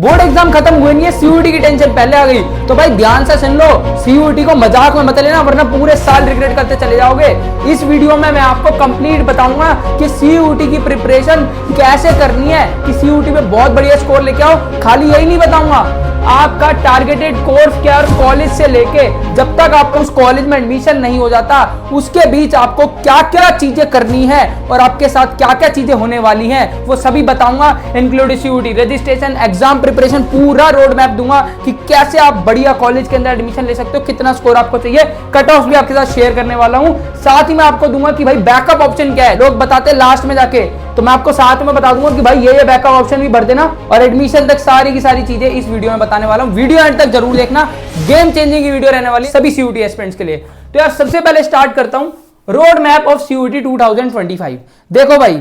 Board exam खत्म हुए नहीं है, सीयूटी की टेंशन पहले आ गई। तो भाई ध्यान से सुन लो, सीयूटी को मजाक में मत लेना वरना पूरे साल रिग्रेट करते चले जाओगे। इस वीडियो में मैं आपको कंप्लीट बताऊंगा कि सीयूटी की प्रिपरेशन कैसे करनी है, कि सीयूटी में बहुत बढ़िया स्कोर लेके आओ। खाली यही नहीं बताऊंगा, आपका टारगेटेड कोर्स क्या और कॉलेज से लेके जब तक आपका उस कॉलेज में एडमिशन नहीं हो जाता उसके बीच आपको क्या क्या चीजें करनी है और आपके साथ क्या क्या चीजें होने वाली हैं वो सभी बताऊंगा, including CUT registration, exam preparation, पूरा रोड मैप दूंगा कि कैसे आप बढ़िया कॉलेज के अंदर एडमिशन ले सकते हो, कितना स्कोर आपको चाहिए, कट ऑफ भी आपके साथ शेयर करने वाला हूं। साथ ही मैं आपको दूंगा कि भाई बैकअप ऑप्शन क्या है। लोग बताते लास्ट में जाके, तो मैं आपको साथ में बता दूंगा कि भाई ये बैकअप ऑप्शन भी भर देना और एडमिशन तक सारी की सारी चीजें इस वीडियो में बताने वाला हूं। वीडियो एंड तक जरूर देखना, गेम चेंजिंग की वीडियो रहने वाली सभी सीयूटी एस्पिरेंट्स के लिए। तो यार सबसे पहले स्टार्ट करता हूं रोड मैप ऑफ सीयूटी 2025। देखो भाई,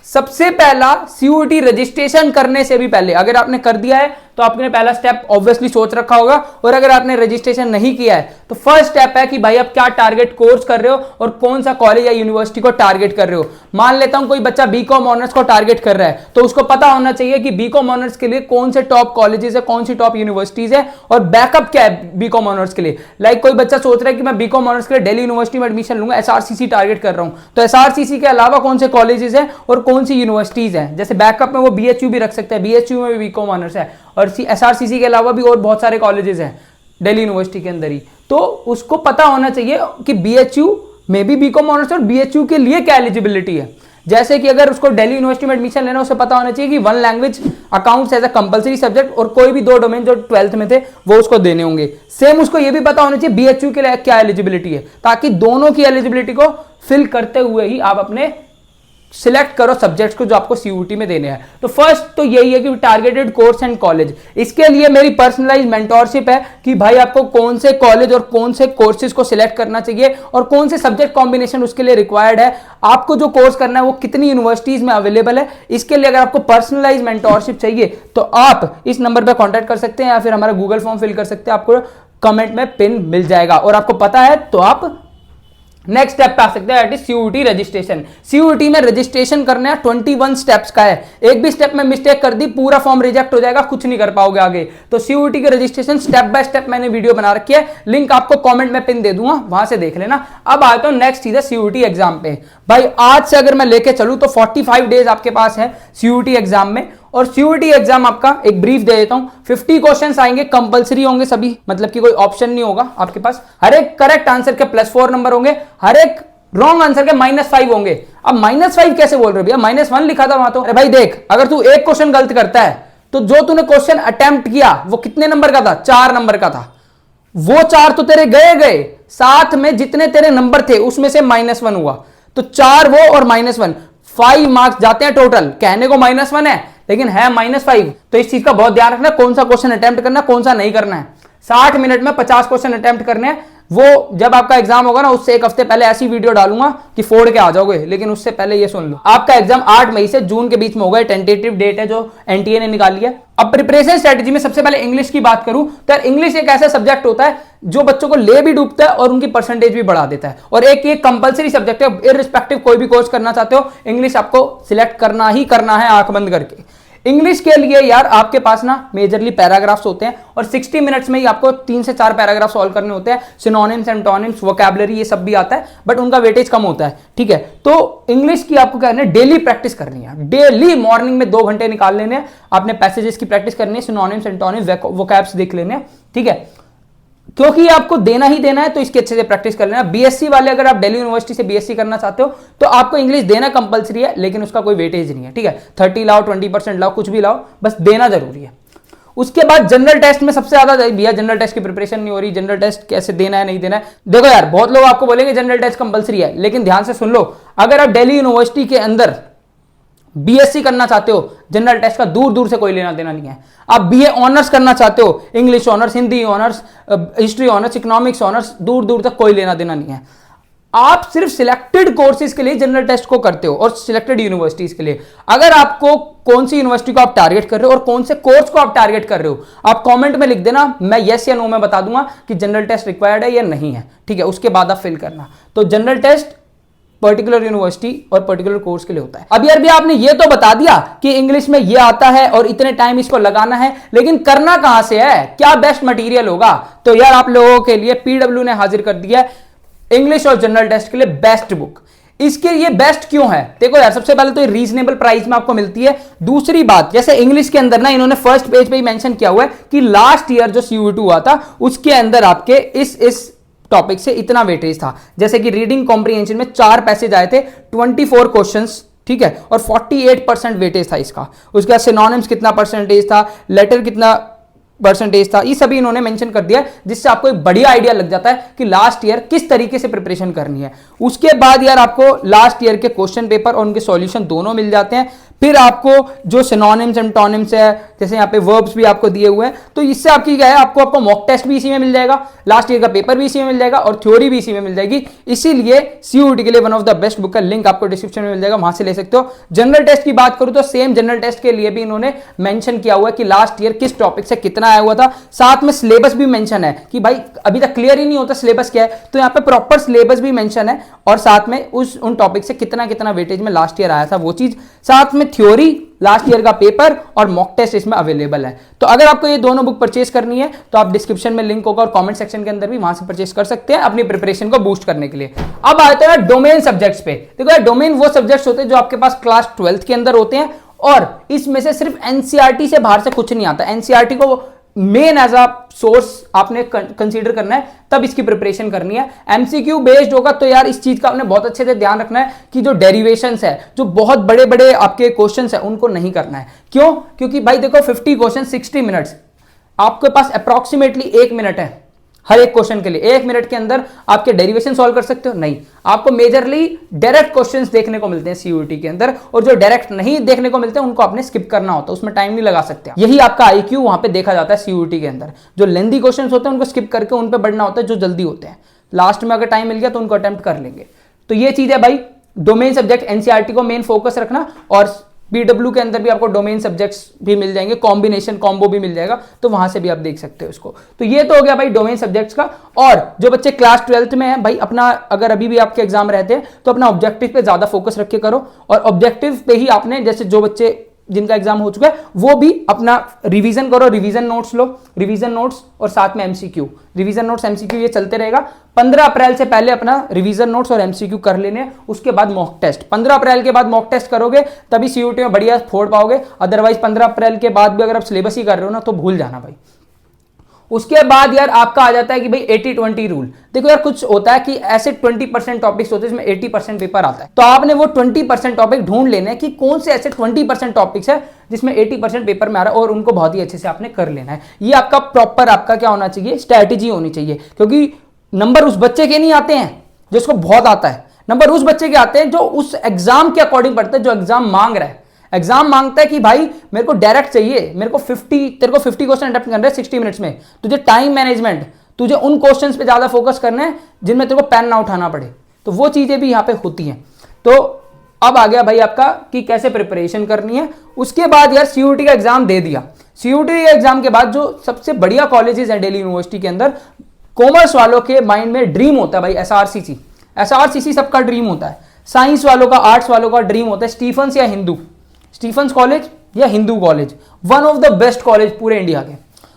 सबसे पहला सीयूटी रजिस्ट्रेशन करने से भी पहले अगर आपने कर दिया है तो आपने पहला स्टेप ऑब्वियसली सोच रखा होगा, और अगर आपने रजिस्ट्रेशन नहीं किया है तो फर्स्ट स्टेप है कि भाई आप क्या टारगेट कोर्स कर रहे हो और कौन सा कॉलेज या यूनिवर्सिटी को टारगेट कर रहे हो। मान लेता हूं कोई बच्चा बीकॉम ऑनर्स को टारगेट कर रहा है तो उसको पता होना चाहिए कि बीकॉम ऑनर्स के लिए कौन से टॉप कॉलेजेस है, कौन सी टॉप यूनिवर्सिटीज है और बैकअप क्या है बीकॉम ऑनर्स के लिए। लाइक कोई बच्चा सोच रहा है कि मैं बीकॉम ऑनर्स के लिए दिल्ली यूनिवर्सिटी में एडमिशन लूंगा, एसआरसीसी टारगेट कर रहा हूं, तो एसआरसीसी के अलावा कौन से कॉलेजेस है और कौन सी यूनिवर्सिटीज है। जैसे बैकअप में वो बीएचयू भी रख सकते हैं, बीएचयू में भी बीकॉम ऑनर्स है और एसआरसीसी के अलावा भी और बहुत सारे कॉलेजेस हैं दिल्ली यूनिवर्सिटी के अंदर ही। तो उसको पता होना चाहिए कि बीएचयू में भी बीकॉम ऑनर्स और बीएचयू के लिए क्या एलिजिबिलिटी है। जैसे कि अगर उसको दिल्ली यूनिवर्सिटी में एडमिशन लेना, उसे पता होना चाहिए कि one language accounts as a compulsory subject और कोई भी दो डोमेन जो 12th में थे वो उसको देने होंगे। सेम उसको ये भी पता होना चाहिए बीएचयू के लिए क्या एलिजिबिलिटी है, ताकि दोनों की एलिजिबिलिटी को फिल करते हुए ही आप अपने सिलेक्ट करो सब्जेक्ट्स को जो आपको सीयूटी में देने हैं। तो फर्स्ट तो यही है कि टारगेटेड कोर्स एंड कॉलेज। इसके लिए मेरी पर्सनलाइज मेंटोरशिप है कि भाई आपको कौन से कॉलेज और कौन से कोर्सेज को सिलेक्ट करना चाहिए और कौन से सब्जेक्ट कॉम्बिनेशन उसके लिए रिक्वायर्ड है, आपको जो कोर्स करना है वो कितनी यूनिवर्सिटीज में अवेलेबल है। इसके लिए अगर आपको पर्सनलाइज मेंटोरशिप चाहिए तो आप इस नंबर पर कॉन्टैक्ट कर सकते हैं या फिर हमारा गूगल फॉर्म फिल कर सकते हैं, आपको कमेंट में पिन मिल जाएगा। और आपको पता है तो आप नेक्स्ट स्टेप पे आ सकते हैं, सीयूटी रजिस्ट्रेशन। सीयूटी में रजिस्ट्रेशन करने 21 स्टेप्स का है, एक भी स्टेप में मिस्टेक कर दी पूरा फॉर्म रिजेक्ट हो जाएगा, कुछ नहीं कर पाओगे आगे। तो सीयूटी के रजिस्ट्रेशन स्टेप बाय स्टेप मैंने वीडियो बना रखी है, लिंक आपको कमेंट में पिन दे दूंगा, वहां से देख लेना। अब आता हूं नेक्स्ट चीज है सीयूटी एग्जाम पे। भाई आज से अगर मैं लेके चलूं तो 45 डेज आपके पास है सीयूटी एग्जाम में। और सीयूटी एग्जाम आपका एक ब्रीफ दे देता हूं, 50 क्वेश्चंस आएंगे, कंपलसरी होंगे सभी, मतलब कि कोई ऑप्शन नहीं होगा आपके पास। हर एक करेक्ट आंसर के +4 नंबर होंगे, हर एक रॉन्ग आंसर के -5 होंगे। अब -5 कैसे बोल रहे हो भैया, -1 लिखा था वहां तो। अरे भाई देख, अगर तू एक क्वेश्चन गलत करता है तो जो तूने क्वेश्चन अटेम्प्ट किया वो कितने नंबर का था, 4 नंबर का था, वो 4 तो तेरे गए, साथ में जितने तेरे नंबर थे उसमें से -1 हुआ, तो 4 वो और -1, 5 मार्क्स जाते हैं टोटल। कहने को -1 है लेकिन है -5। तो इस चीज का बहुत ध्यान रखना, कौन सा क्वेश्चन अटेम्प्ट करना, कौन सा नहीं करना है। 60 मिनट में 50 क्वेश्चन अटेम्प्ट करने हैं। वो जब आपका एग्जाम होगा ना उससे एक हफ्ते पहले ऐसी वीडियो डालूंगा कि फोड़ के आ जाओगे, लेकिन उससे पहले ये सुन लो, आपका एग्जाम 8 मई से जून के बीच में होगा, टेंटेटिव डेट है जो एनटीए ने निकाली है। अब प्रिपरेशन स्ट्रेटजी में सबसे पहले इंग्लिश की बात करूं तो यार इंग्लिश एक ऐसा सब्जेक्ट होता है जो बच्चों को ले भी डूबता है और उनकी परसेंटेज भी बढ़ा देता है, और एक ये कंपलसरी सब्जेक्ट है। इररिस्पेक्टिव कोई भी कोर्स करना चाहते हो, इंग्लिश आपको सिलेक्ट करना ही करना है आंख बंद करके। इंग्लिश के लिए यार आपके पास ना मेजरली पैराग्राफ्स होते हैं और 60 मिनट्स में ही आपको 3 से 4 पैराग्राफ सॉल्व करने होते हैं। सिनोनिम्स, एंटोनिम्स, वोकैबुलरी ये सब भी आता है, बट उनका वेटेज कम होता है, ठीक है। तो इंग्लिश की आपको क्या करना है, डेली प्रैक्टिस करनी है। डेली मॉर्निंग में 2 घंटे निकाल लेने हैं, आपने पैसेजेस की प्रैक्टिस करनी है, सिनोनिम्स, एंटोनिम्स, वोकैब्स देख लेने हैं, ठीक है, क्योंकि आपको देना ही देना है, तो इसके अच्छे से प्रैक्टिस कर लेना। बीएससी वाले अगर आप दिल्ली यूनिवर्सिटी से बीएससी करना चाहते हो तो आपको इंग्लिश देना कंपलसरी है, लेकिन उसका कोई वेटेज नहीं है, ठीक है। 30 लाओ, 20% लाओ, कुछ भी लाओ, बस देना जरूरी है। उसके बाद जनरल टेस्ट में सबसे ज्यादा भैया जनरल टेस्ट की प्रिपरेशन नहीं हो रही, जनरल टेस्ट कैसे देना है नहीं देना है। देखो यार, बहुत लोग आपको बोलेंगे जनरल टेस्ट कंपलसरी है, लेकिन ध्यान से सुन लो, अगर आप दिल्ली यूनिवर्सिटी के अंदर बीएससी करना चाहते हो, जनरल टेस्ट का दूर दूर से कोई लेना देना नहीं है। आप बीए ऑनर्स करना चाहते हो, English honours, Hindi honours, history honours, economics honours, दूर दूर तक कोई लेना देना नहीं है। आप सिर्फ सिलेक्टेड कोर्सेज के लिए जनरल टेस्ट को करते हो और सिलेक्टेड यूनिवर्सिटीज के लिए। अगर आपको कौन सी यूनिवर्सिटी को आप टारगेट कर रहे हो और कौन से कोर्स को आप टारगेट कर रहे हो, आप कमेंट में लिख देना, मैं यस या नो में बता दूंगा कि जनरल टेस्ट रिक्वायर्ड है या नहीं है, ठीक है। उसके बाद आप फिल करना। तो जनरल टेस्ट पर्टिकुलर यूनिवर्सिटी और पर्टिकुलर कोर्स के लिए होता है। अब यार भी आपने ये तो बता दिया कि इंग्लिश में ये आता है और इतने टाइम इसको लगाना है, लेकिन करना कहां से है, क्या बेस्ट मटेरियल होगा? तो यार आप लोगों के लिए पीडब्ल्यू ने हाजिर कर दिया है इंग्लिश और जनरल टेस्ट के लिए बेस्ट बुक। इसके ये बेस्ट क्यों है? देखो यार, सबसे पहले तो ये रीजनेबल प्राइस में आपको मिलती है। दूसरी बात, जैसे इंग्लिश के अंदर ना इन्होंने फर्स्ट पेज पे ही मेंशन किया हुआ है कि लास्ट ईयर जो CUET हुआ था उसके अंदर आपके इस टॉपिक से इतना वेटेज था। जैसे कि रीडिंग कॉम्प्रिहेंशन में 4 पैसेज आए थे, 24 क्वेश्चंस, ठीक है, और 48% वेटेज था इसका। उसके बाद सिनोनिम्स कितना परसेंटेज था, लेटर कितना परसेंटेज था, ये सभी इन्होंने मेंशन कर दिया, जिससे आपको एक बढ़िया आइडिया लग जाता है कि लास्ट ईयर किस तरीके से प्रिपरेशन करनी है। उसके बाद यार आपको लास्ट ईयर के क्वेश्चन पेपर और उनके सॉल्यूशन दोनों मिल जाते हैं। फिर आपको जो सिनोनिम्स एंटोनिम्स है, जैसे यहाँ पे वर्ब्स भी आपको दिए हुए हैं, तो इससे आपकी क्या है, आपको मॉक टेस्ट भी इसी में मिल जाएगा, लास्ट ईयर का पेपर भी इसी में मिल जाएगा और थ्योरी भी इसी में मिल जाएगी। इसीलिए CUET के लिए one of the best book का लिंक आपको डिस्क्रिप्शन में मिल जाएगा, वहां से ले सकते हो। जनरल टेस्ट की बात करूं तो सेम जनरल टेस्ट के लिए भी इन्होंने मेंशन किया हुआ है कि लास्ट ईयर किस टॉपिक से कितना आया हुआ था। साथ में सिलेबस भी मेंशन है कि भाई अभी तक क्लियर ही नहीं होता सिलेबस क्या है, तो यहाँ पे प्रॉपर सिलेबस भी मेंशन है और साथ में उन टॉपिक से कितना कितना वेटेज में लास्ट ईयर आया था वो चीज, साथ में थ्योरी, लास्ट ईयर का पेपर और मॉक टेस्ट इसमें अवेलेबल है। तो अगर आपको ये दोनों बुक परचेज करनी है तो आप डिस्क्रिप्शन में लिंक होगा और कमेंट सेक्शन के अंदर भी, वहां से परचेज कर सकते हैं अपनी प्रिपरेशन को बूस्ट करने के लिए। अब आते हैं डोमेन सब्जेक्ट्स पे। देखो यार, डोमेन वो सब्जेक्ट्स होते हैं जो आपके पास क्लास 12th के अंदर होते हैं और इसमें से सिर्फ NCERT से बाहर से कुछ नहीं आता। NCERT को मेन एज अ सोर्स आपने कंसीडर करना है, तब इसकी प्रिपरेशन करनी है। MCQ बेस्ड होगा तो यार इस चीज का आपने बहुत अच्छे से ध्यान रखना है कि जो डेरिवेशंस है, जो बहुत बड़े बड़े आपके क्वेश्चंस है, उनको नहीं करना है। क्यों? क्योंकि भाई देखो 50 क्वेश्चन 60 मिनट्स, आपके पास अप्रोक्सीमेटली 1 मिनट है हर एक क्वेश्चन के लिए। 1 मिनट के अंदर आपके डेरिवेशन सॉल्व कर सकते हो? नहीं, आपको मेजरली डायरेक्ट क्वेश्चंस देखने को मिलते हैं CUET के अंदर, और जो डायरेक्ट नहीं देखने को मिलते हैं उनको आपने स्किप करना होता है, उसमें टाइम नहीं लगा सकते। यही आपका IQ वहां पे देखा जाता है CUET के अंदर। जो लेंथी क्वेश्चंस होते हैं उनको स्किप करके उन पे बढ़ना होता है जो जल्दी होते हैं। लास्ट में अगर टाइम मिल गया तो उनको अटेम्प्ट कर लेंगे। तो ये चीज है भाई, डोमेन सब्जेक्ट NCERT को मेन फोकस रखना, और PW के अंदर भी आपको डोमेन सब्जेक्ट्स भी मिल जाएंगे, कॉम्बिनेशन कॉम्बो भी मिल जाएगा, तो वहां से भी आप देख सकते हो इसको। तो ये तो हो गया भाई डोमेन सब्जेक्ट्स का। और जो बच्चे क्लास 12th में है भाई, अपना अगर अभी भी आपके एग्जाम रहते हैं तो अपना ऑब्जेक्टिव पे ज्यादा फोकस रख के करो, और ऑब्जेक्टिव पे ही आपने, जैसे जो बच्चे जिनका एग्जाम हो चुका है वो भी अपना रिवीजन करो, रिवीजन नोट्स लो, रिवीजन नोट्स और साथ में MCQ, रिवीजन नोट्स MCQ ये चलते रहेगा। 15 अप्रैल से पहले अपना रिवीजन नोट्स और MCQ कर लेने, उसके बाद मॉक टेस्ट। 15 अप्रैल के बाद मॉक टेस्ट करोगे तभी CUET में बढ़िया फोड़ पाओगे, अदरवाइज 15 अप्रैल के बाद भी अगर आप सिलेबस ही कर रहे हो ना तो भूल जाना भाई। उसके बाद यार आपका आ जाता है कि भाई 80-20 रूल। देखो यार, कुछ होता है कि ऐसे 20% टॉपिक्स होते हैं जिसमें 80% पेपर आता है, तो आपने वो 20% टॉपिक ढूंढ लेने हैं कि कौन से ऐसे 20% टॉपिक्स है जिसमें 80% पेपर में आ रहा है, और उनको बहुत ही अच्छे से आपने कर लेना है। ये आपका प्रॉपर आपका क्या होना चाहिए, स्ट्रैटेजी होनी चाहिए। क्योंकि नंबर उस बच्चे के नहीं आते हैं जिसको बहुत आता है, नंबर उस बच्चे के आते हैं जो उस एग्जाम के अकॉर्डिंग पढ़ता है, जो एग्जाम मांग रहा है। एग्जाम मांगता है कि भाई मेरे को डायरेक्ट चाहिए, मेरे को 50, तेरे को 50 क्वेश्चन अटेम्प्ट करना है 60 मिनट्स में, तुझे टाइम मैनेजमेंट, तुझे उन क्वेश्चंस पे ज्यादा फोकस करना है जिनमें तेरे को पेन ना उठाना पड़े, तो वो चीजें भी यहाँ पे होती हैं। तो अब आ गया भाई आपका कि कैसे प्रिपरेशन करनी है। उसके बाद यार CUET का एग्जाम दे दिया। CUET के एग्जाम के बाद जो सबसे बढ़िया कॉलेजेस हैं दिल्ली यूनिवर्सिटी के अंदर, कॉमर्स वालों के माइंड में ड्रीम होता है भाई SRCC सबका ड्रीम होता है। साइंस वालों का, आर्ट्स वालों का ड्रीम होता है स्टीफंस या हिंदू, स्टीफंस कॉलेज या Hindu college, one of the best college पूरे इंडिया के।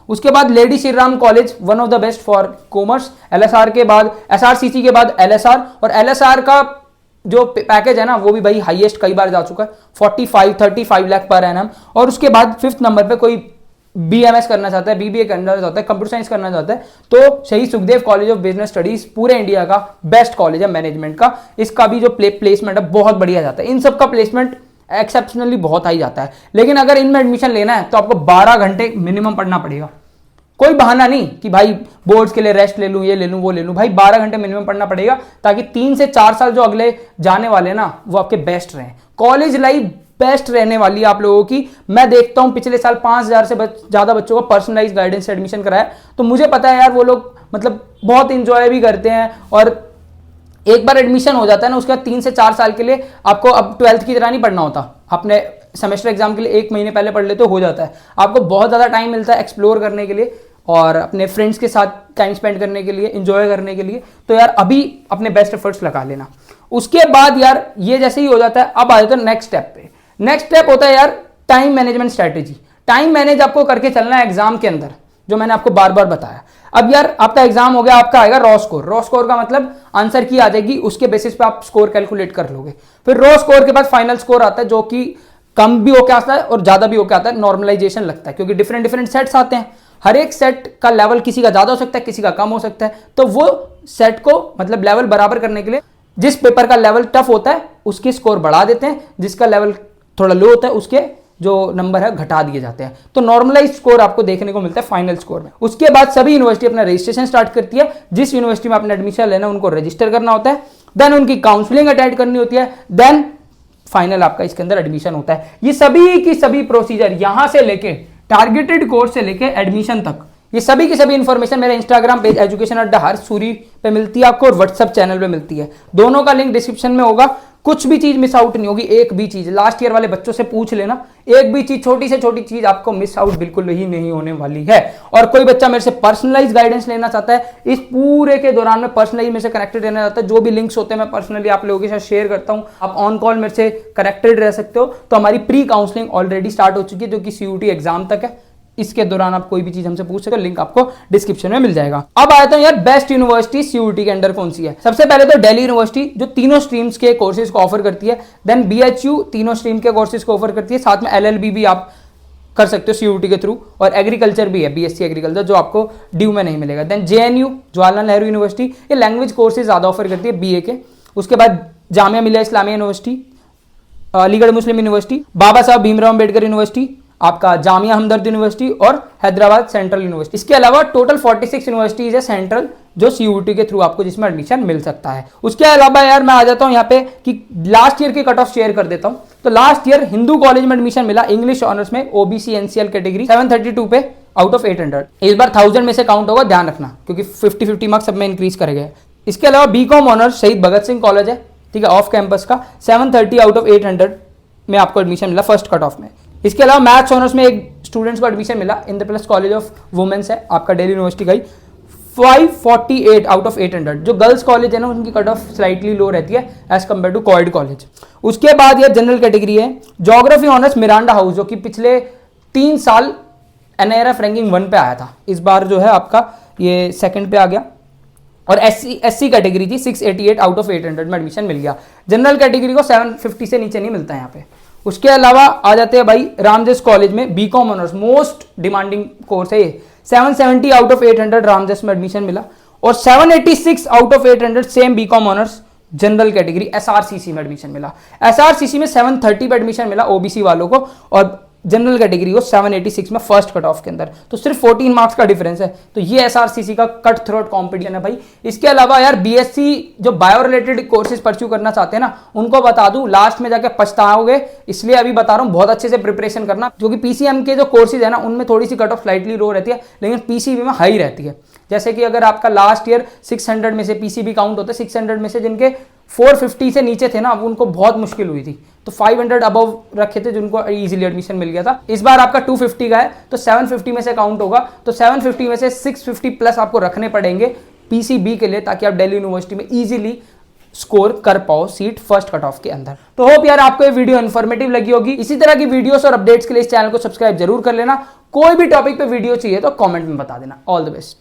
उसके बाद lady Shri Ram college, one of the best for commerce. LSR के बाद SRCC के बाद LSR, और LSR का जो पैकेज है ना वो भी भाई हाईएस्ट कई बार जा चुका है, 45-35 लाख पर एनम। और उसके बाद 5th नंबर पे कोई BMS करना चाहता है, BBA करना चाहता है, कंप्यूटर साइंस करना चाहता है, तो शहीद Sukhdev college of business studies पूरे इंडिया का बेस्ट कॉलेज है मैनेजमेंट का। इसका भी जो प्लेसमेंट है बहुत बढ़िया जाता है, इन सब का प्लेसमेंट एक्सेप्शनली बहुत हाई जाता है। लेकिन अगर इनमें एडमिशन लेना है तो आपको 12 घंटे मिनिमम पढ़ना पड़ेगा। कोई बहाना नहीं कि भाई बोर्ड्स के लिए रेस्ट ले लूं, ये ले लूं, वो ले लूं। भाई 12 घंटे मिनिमम पढ़ना पड़ेगा, ताकि 3 से 4 साल जो अगले जाने वाले ना वो आपके बेस्ट रहें। कॉलेज लाइफ बेस्ट रहने वाली है आप लोगों की। मैं देखता हूं पिछले साल 5000 से ज्यादा बच्चों को पर्सनलाइज गाइडेंस से एडमिशन कराया, तो मुझे पता है यार वो लोग मतलब बहुत इंजॉय भी करते हैं। और एक बार एडमिशन हो जाता है ना, उसके बाद 3 से 4 साल के लिए आपको अब 12th की तरह नहीं पढ़ना होता। अपने सेमेस्टर एग्जाम के लिए 1 महीने पहले पढ़ लेते हो जाता है। आपको बहुत ज़्यादा टाइम मिलता है एक्सप्लोर करने के लिए और अपने फ्रेंड्स के साथ टाइम स्पेंड करने के लिए, एंजॉय करने के लिए। तो यार अभी अपने बेस्ट एफर्ट्स लगा लेना। उसके बाद यार ये जैसे ही हो जाता है, अब आ जाता है नेक्स्ट स्टेप पे। नेक्स्ट स्टेप होता है यार time management strategy. Time manage आपको करके चलना है एग्जाम के अंदर, जो मैंने आपको बार बार बताया। अब यार आपका एग्जाम हो गया, आपका आएगा रॉ स्कोर। रॉ स्कोर का मतलब आंसर की आ जाएगी, उसके बेसिस पे आप स्कोर कैलकुलेट कर लोगे। फिर रॉ स्कोर के बाद फाइनल स्कोर आता है, जो कि कम भी होके आता है और ज्यादा भी होके आता है। नॉर्मलाइजेशन लगता है क्योंकि डिफरेंट डिफरेंट सेट्स आते हैं, हर एक सेट का लेवल किसी का ज्यादा हो सकता है, किसी का कम हो सकता है। तो वो सेट को मतलब लेवल बराबर करने के लिए जिस पेपर का लेवल टफ होता है उसके स्कोर बढ़ा देते हैं, जिसका लेवल थोड़ा लो होता है उसके जो नंबर है घटा दिए जाते हैं। तो नॉर्मलाइज स्कोर आपको देखने को मिलता है फाइनल स्कोर में। उसके बाद सभी यूनिवर्सिटी अपना रजिस्ट्रेशन स्टार्ट करती है। जिस यूनिवर्सिटी में आपने एडमिशन लेना उनको रजिस्टर करना होता है, देन उनकी काउंसलिंग अटेंड करनी होती है, देन फाइनल आपका इसके अंदर एडमिशन होता है। ये सभी की सभी प्रोसीजर यहां से लेके टारगेटेड कोर्स से लेके एडमिशन तक, ये सभी की सभी इंफॉर्मेशन मेरे इंस्टाग्राम पेज एजुकेशन अड्डा हर सूरी पे मिलती है आपको, और व्हाट्सएप चैनल पे मिलती है। दोनों का लिंक डिस्क्रिप्शन में होगा। कुछ भी चीज मिस आउट नहीं होगी, एक भी चीज। लास्ट ईयर वाले बच्चों से पूछ लेना, एक भी चीज, छोटी से छोटी चीज आपको मिस आउट बिल्कुल ही नहीं होने वाली है। और कोई बच्चा मेरे से पर्सनलाइज गाइडेंस लेना चाहता है, इस पूरे के दौरान में पर्सनली मेरे से कनेक्टेड रहना चाहता है, जो भी लिंक्स होते हैं मैं पर्सनली आप लोगों के साथ शेयर करता हूं। आप ऑन कॉल मेरे से कनेक्टेड रह सकते हो। तो हमारी प्री काउंसलिंग ऑलरेडी स्टार्ट हो चुकी है, जो कि सीयूटी एग्जाम तक है। इसके दौरान आप कोई भी चीज हमसे पूछ सकते हो, लिंक आपको डिस्क्रिप्शन में मिल जाएगा। अब आता हूं यार बेस्ट यूनिवर्सिटी सीयूटी के अंडर कौन सी है। सबसे पहले तो दिल्ली यूनिवर्सिटी, जो तीनों स्ट्रीम्स के कोर्सेज को ऑफर करती है। देन बीएचयू तीनों स्ट्रीम के कोर्सेज को ऑफर करती है, साथ में एलएलबी भी आप कर सकते हो सीयूटी के थ्रू, और एग्रीकल्चर भी है, बीएससी एग्रीकल्चर, जो आपको ड्यू में नहीं मिलेगा। Then JNU Jawaharlal Nehru University, ये लैंग्वेज कोर्सेज ज्यादा ऑफर करती है बीए के। उसके बाद Jamia Millia Islamia University, Aligarh Muslim University, Baba Saheb Bhimrao Ambedkar university, आपका जामिया हमदर्द यूनिवर्सिटी और हैदराबाद सेंट्रल यूनिवर्सिटी। इसके अलावा टोटल 46 यूनिवर्सिटीज है सेंट्रल, जो सीयूटी के थ्रू आपको जिसमें एडमिशन मिल सकता है। उसके अलावा यार मैं आ जाता हूं यहाँ पे कि लास्ट ईयर के कट ऑफ शेयर कर देता हूं। तो लास्ट ईयर हिंदू कॉलेज में एडमिशन मिला इंग्लिश ऑनर्स में, ओबीसी एनसीएल कैटेगरी, 732 पे आउट ऑफ 800। इस बार 1000 में से काउंट होगा, ध्यान रखना, क्योंकि 50-50 मार्क्स सब में इंक्रीज करेंगे। इसके अलावा बीकॉम ऑनर्स शहीद भगत सिंह कॉलेज है, ठीक है, ऑफ कैंपस का, 730 आउट ऑफ 800 में आपको एडमिशन मिला फर्स्ट कट ऑफ में। इसके अलावा मैथ्स ऑनर्स में एक स्टूडेंट्स को एडमिशन मिला, इंद्रप्रस्थ कॉलेज ऑफ वुमेन्स है आपका, दिल्ली यूनिवर्सिटी का ही, 548 आउट ऑफ 800। जो गर्ल्स कॉलेज है ना, उनकी कट ऑफ स्लाइटली लो रहती है as compare to coed college. उसके बाद ये जनरल कैटेगरी है ज्योग्राफी ऑनर्स मिरांडा हाउस, जो कि पिछले 3 साल एनआईआरएफ रैंकिंग 1 पे आया था, इस बार जो है आपका ये सेकंड पे आ गया। और एससी कैटेगरी थी, 688 आउट ऑफ 800 में एडमिशन मिल गया। जनरल कैटेगरी को 750 से नीचे नहीं मिलता है यहाँ पे। उसके अलावा आ जाते हैं भाई रामजस कॉलेज में BCom honours, most demanding course है ये, 770 आउट ऑफ 800 रामजस में एडमिशन मिला। और 786 out of 800 same BCom honours general category SRCC में एडमिशन मिला। एसआरसीसी में 730 पे एडमिशन मिला ओबीसी वालों को, और जनरल कैटेगरी को 786 में फर्स्ट कट ऑफ के अंदर। तो सिर्फ 14 मार्क्स का डिफरेंस है। तो ये एसआरसीसी का कट थ्रोट कंपटीशन है भाई। इसके अलावा यार बीएससी जो बायो रिलेटेड कोर्सेज परस्यू करना चाहते हैं ना, उनको बता दूं लास्ट में जाके पछताओगे, इसलिए अभी बता रहा हूं बहुत अच्छे से प्रिपरेशन करना, क्योंकि पीसीएम के जो कोर्सेज है ना उनमें थोड़ी सी कट ऑफ स्लाइटली लो रहती है, लेकिन पीसीबी में हाई रहती है। जैसे कि अगर आपका लास्ट ईयर 600 में से पीसीबी काउंट होता है, 600 में से जिनके 450 से नीचे थे ना, अब उनको बहुत मुश्किल हुई थी, तो 500 अबव रखे थे जिनको इजीली एडमिशन मिल गया था। इस बार आपका 250 का है, तो 750 में से काउंट होगा, तो 750 में से 650 प्लस आपको रखने पड़ेंगे पीसीबी के लिए, ताकि आप दिल्ली यूनिवर्सिटी में इजीली स्कोर कर पाओ सीट फर्स्ट कट ऑफ के अंदर। तो होप यार आपको ये वीडियो इन्फॉर्मेटिव लगी होगी। इसी तरह की वीडियोस और अपडेट्स के लिए इस चैनल को सब्सक्राइब जरूर कर लेना। कोई भी टॉपिक पे वीडियो चाहिए तो कमेंट में बता देना। All the best.